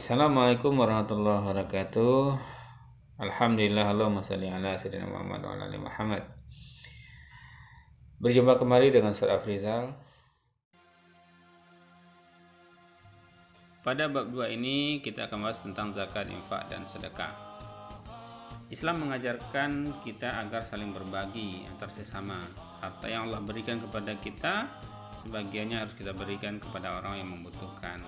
Assalamualaikum warahmatullahi wabarakatuh. Alhamdulillah, Allahumma shalli ala sayyidina Muhammad wa ala ali Muhammad. Berjumpa kembali dengan Ustaz Afrizal. Pada bab 2 ini kita akan bahas tentang zakat, infak, dan sedekah. Islam mengajarkan kita agar saling berbagi antar sesama. Harta yang Allah berikan kepada kita, sebagiannya harus kita berikan kepada orang yang membutuhkan,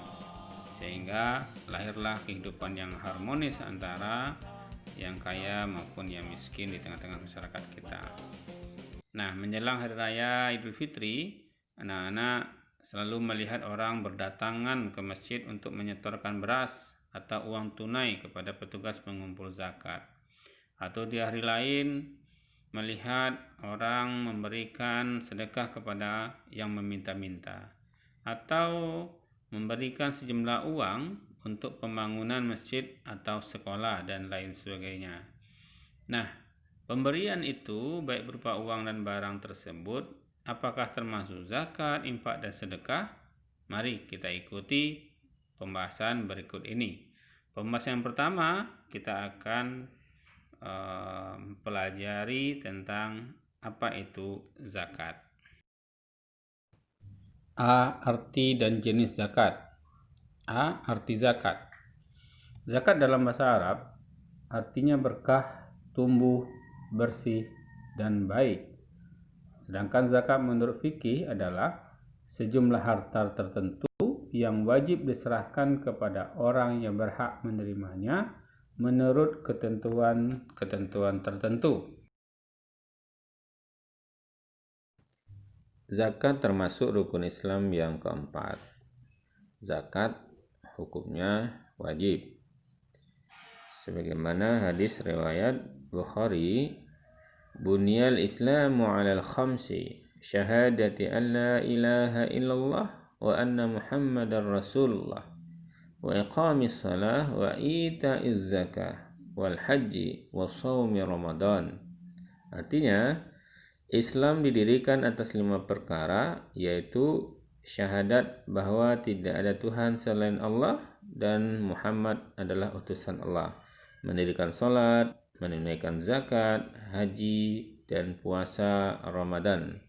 sehingga lahirlah kehidupan yang harmonis antara yang kaya maupun yang miskin di tengah-tengah masyarakat kita. Nah, menjelang Hari Raya Idul Fitri, anak-anak selalu melihat orang berdatangan ke masjid untuk menyetorkan beras atau uang tunai kepada petugas pengumpul zakat. Atau di hari lain melihat orang memberikan sedekah kepada yang meminta-minta, atau memberikan sejumlah uang untuk pembangunan masjid atau sekolah dan lain sebagainya. Nah, pemberian itu baik berupa uang dan barang tersebut, apakah termasuk zakat, infak, dan sedekah? Mari kita ikuti pembahasan berikut ini. Pembahasan yang pertama, kita akan pelajari tentang apa itu zakat. A. Arti dan jenis zakat. A. Arti zakat. Zakat dalam bahasa Arab artinya berkah, tumbuh, bersih, dan baik. Sedangkan zakat menurut fikih adalah sejumlah harta tertentu yang wajib diserahkan kepada orang yang berhak menerimanya menurut ketentuan tertentu. Zakat termasuk rukun Islam yang keempat. Zakat hukumnya wajib. Sebagaimana hadis riwayat Bukhari, Bunyal Islamu 'alal khamsi, syahadati an la ilaha illallah wa anna Muhammadar Rasulullah, wa iqamis salah wa ita'iz zakah wal haji wa shaumi Ramadan. Artinya, Islam didirikan atas 5 perkara, yaitu syahadat bahwa tidak ada Tuhan selain Allah dan Muhammad adalah utusan Allah, mendirikan salat, menunaikan zakat, haji, dan puasa Ramadan.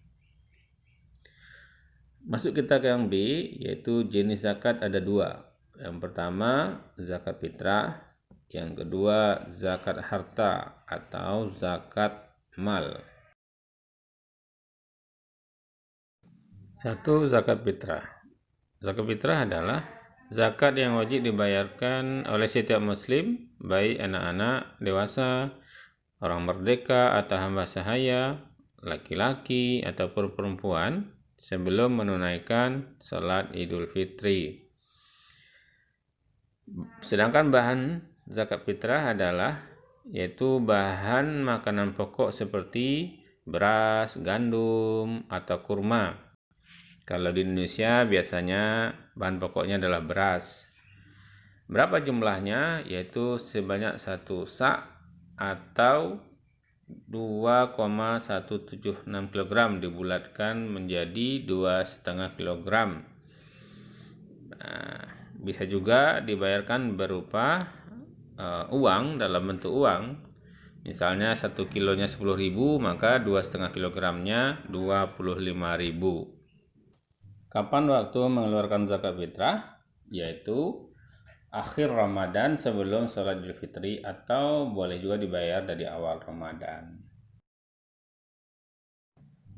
Masuk kita ke yang B, yaitu jenis zakat ada 2. Yang pertama, zakat fitrah. Yang kedua, zakat harta atau zakat mal. 1. Zakat fitrah. Zakat fitrah adalah zakat yang wajib dibayarkan oleh setiap muslim, baik anak-anak, dewasa, orang merdeka atau hamba sahaya, laki-laki ataupun perempuan, sebelum menunaikan salat Idul Fitri. Sedangkan bahan zakat fitrah adalah yaitu bahan makanan pokok seperti beras, gandum, atau kurma. Kalau di Indonesia biasanya bahan pokoknya adalah beras. Berapa jumlahnya? Yaitu sebanyak 1 sak atau 2,176 kg dibulatkan menjadi 2,5 kg. Bisa juga dibayarkan berupa uang, dalam bentuk uang. Misalnya 1 kilonya 10.000, maka 2,5 kilogramnya 25.000. Kapan waktu mengeluarkan zakat fitrah? Yaitu akhir Ramadan sebelum sholat Idul Fitri, atau boleh juga dibayar dari awal Ramadan.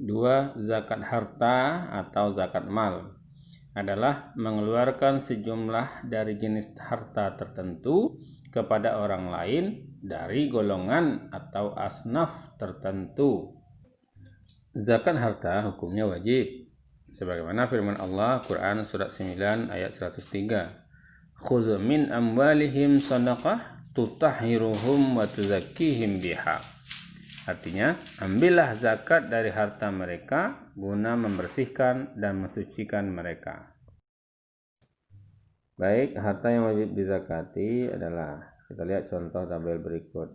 2. Zakat harta atau zakat mal adalah mengeluarkan sejumlah dari jenis harta tertentu kepada orang lain dari golongan atau asnaf tertentu. Zakat harta hukumnya wajib. Sebagaimana firman Allah Quran surat 9 ayat 103. Khudz min amwalihim shadaqah tutahhiruhum wa tuzakkihim biha. Artinya, ambillah zakat dari harta mereka guna membersihkan dan mensucikan mereka. Baik, harta yang wajib dizakati adalah, kita lihat contoh tabel berikut.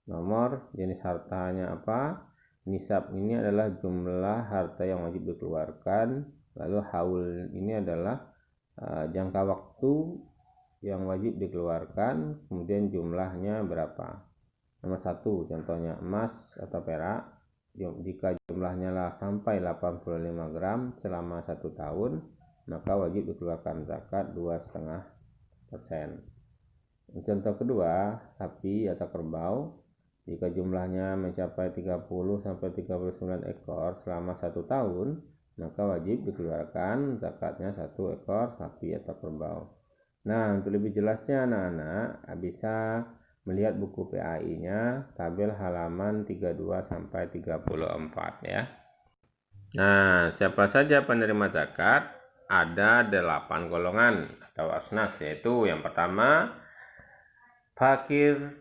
Nomor, jenis hartanya apa? Nisab ini adalah jumlah harta yang wajib dikeluarkan. Lalu haul ini adalah jangka waktu yang wajib dikeluarkan, kemudian jumlahnya berapa. Nomor 1 contohnya emas atau perak, jika jumlahnya sampai 85 gram selama 1 tahun, maka wajib dikeluarkan zakat 2,5%. Contoh kedua, sapi atau kerbau, jika jumlahnya mencapai 30-39 ekor selama 1 tahun, maka wajib dikeluarkan zakatnya 1 ekor sapi atau kerbau. Nah, untuk lebih jelasnya anak-anak bisa melihat buku PAI-nya, tabel halaman 32-34 ya. Nah, siapa saja penerima zakat? Ada 8 golongan atau asnas, yaitu yang pertama fakir,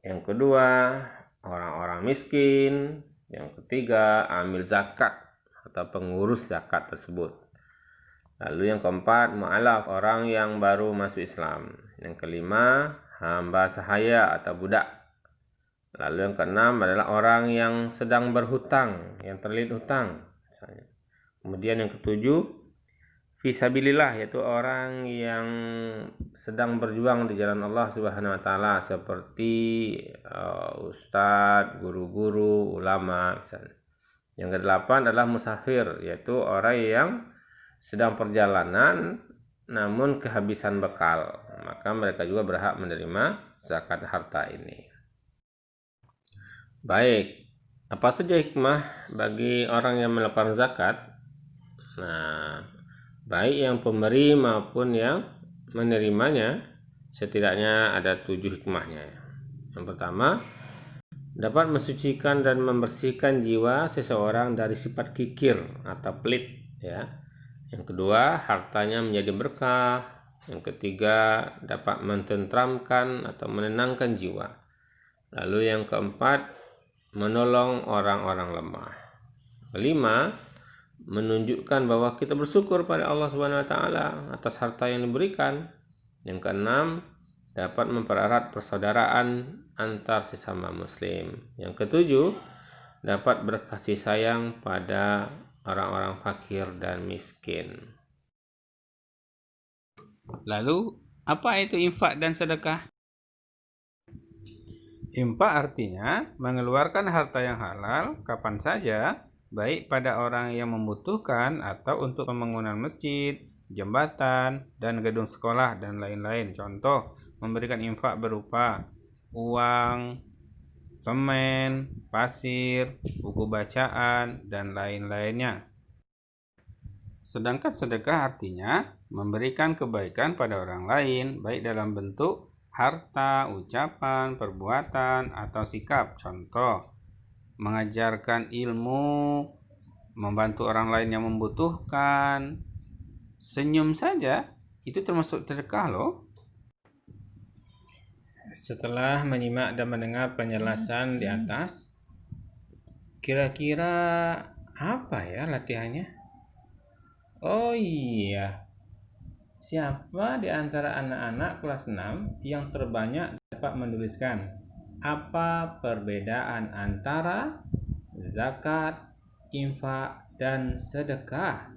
yang kedua orang-orang miskin, yang ketiga amil zakat atau pengurus zakat tersebut. Lalu yang keempat mu'alaf, orang yang baru masuk Islam. Yang kelima hamba sahaya atau budak. Lalu yang keenam adalah orang yang sedang berhutang, yang terlilit hutang misalnya. Kemudian yang ketujuh fisabilillah, yaitu orang yang sedang berjuang di jalan Allah Subhanahu wa taala, seperti ustadz, guru-guru, ulama misalnya. Yang kedelapan adalah musafir, yaitu orang yang sedang perjalanan namun kehabisan bekal, maka mereka juga berhak menerima zakat harta ini. Baik, apa saja hikmah bagi orang yang melakukan zakat? Nah, baik yang pemberi maupun yang menerimanya, setidaknya ada 7 hikmahnya. Yang pertama, dapat mensucikan dan membersihkan jiwa seseorang dari sifat kikir atau pelit ya. Yang kedua, hartanya menjadi berkah. Yang ketiga, dapat mententramkan atau menenangkan jiwa. Lalu yang keempat, menolong orang-orang lemah. Kelima, menunjukkan bahwa kita bersyukur pada Allah Subhanahu wa taala atas harta yang diberikan. Yang keenam, dapat mempererat persaudaraan antar sesama muslim. Yang ketujuh, dapat berkasih sayang pada orang-orang fakir dan miskin. Lalu, apa itu infak dan sedekah? Infak artinya mengeluarkan harta yang halal kapan saja, baik pada orang yang membutuhkan atau untuk pembangunan masjid, jembatan, dan gedung sekolah, dan lain-lain. Contoh, memberikan infak berupa uang, semen, pasir, buku bacaan, dan lain-lainnya. Sedangkan sedekah artinya memberikan kebaikan pada orang lain, baik dalam bentuk harta, ucapan, perbuatan, atau sikap. Contoh, mengajarkan ilmu, membantu orang lain yang membutuhkan. Senyum saja, itu termasuk sedekah loh. Setelah menyimak dan mendengar penjelasan di atas, kira-kira apa ya latihannya? Oh iya, siapa di antara anak-anak kelas 6 yang terbanyak dapat menuliskan apa perbedaan antara zakat, infak, dan sedekah?